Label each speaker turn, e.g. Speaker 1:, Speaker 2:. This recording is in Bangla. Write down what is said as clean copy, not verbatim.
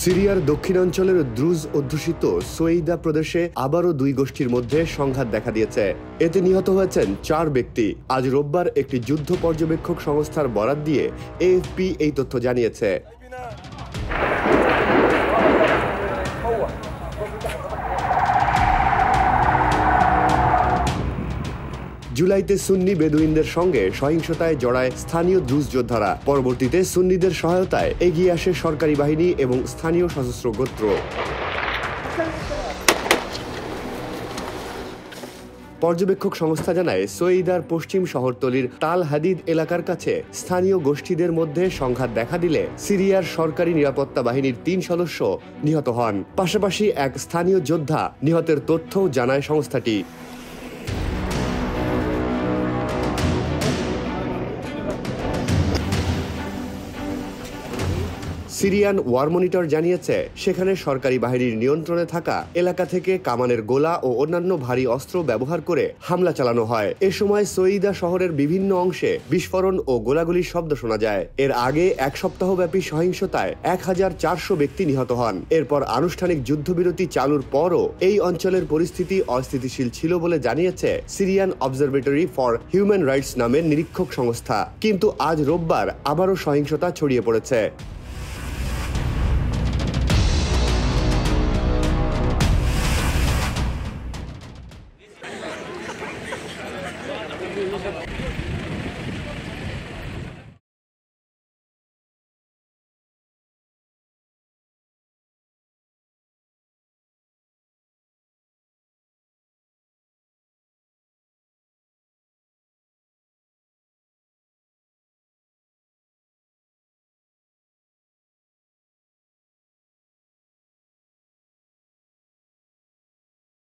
Speaker 1: সিরিয়ার দক্ষিণাঞ্চলের দ্রুজ অধ্যুষিত সোয়েইদা প্রদেশে আবারও দুই গোষ্ঠীর মধ্যে সংঘাত দেখা দিয়েছে। এতে নিহত হয়েছেন 4 ব্যক্তি। আজ রোববার একটি যুদ্ধ পর্যবেক্ষক সংস্থার বরাত দিয়ে এএফপি এই তথ্য জানিয়েছে। জুলাইতে সুন্নি বেদুইনদের সঙ্গে সহিংসতায় জড়ায় স্থানীয় দ্রুজ যোদ্ধারা। পরবর্তীতে সুন্নিদের সহায়তায় এগিয়ে আসে সরকারি বাহিনী এবং স্থানীয় সশস্ত্র গোত্র। পর্যবেক্ষক সংস্থা জানায়, সোয়েইদার পশ্চিম শহরতলির তাল হাদিদ এলাকার কাছে স্থানীয় গোষ্ঠীদের মধ্যে সংঘাত দেখা দিলে সিরিয়ার সরকারি নিরাপত্তা বাহিনীর 3 সদস্য নিহত হন। পাশাপাশি এক স্থানীয় যোদ্ধা নিহতের তথ্যও জানায় সংস্থাটি। সিরিয়ান ওয়ার মনিটর জানিয়েছে, সেখানে সরকারি বাহিনীর নিয়ন্ত্রণে থাকা এলাকা থেকে কামানের গোলা ও অন্যান্য ভারী অস্ত্র ব্যবহার করে হামলা চালানো হয়। এ সময় সোয়েইদা শহরের বিভিন্ন অংশে বিস্ফোরণ ও গোলাগুলির শব্দ শোনা যায়। এর আগে 1 সপ্তাহব্যাপী সহিংসতায় 1400 ব্যক্তি নিহত হন। এরপর আনুষ্ঠানিক যুদ্ধবিরতি চালুর পরও এই অঞ্চলের পরিস্থিতি অস্থিতিশীল ছিল বলে জানিয়েছে Syrian observatory for human rights নামের নিরীক্ষক সংস্থা। কিন্তু আজ রোববার আবারও সহিংসতা ছড়িয়ে পড়েছে।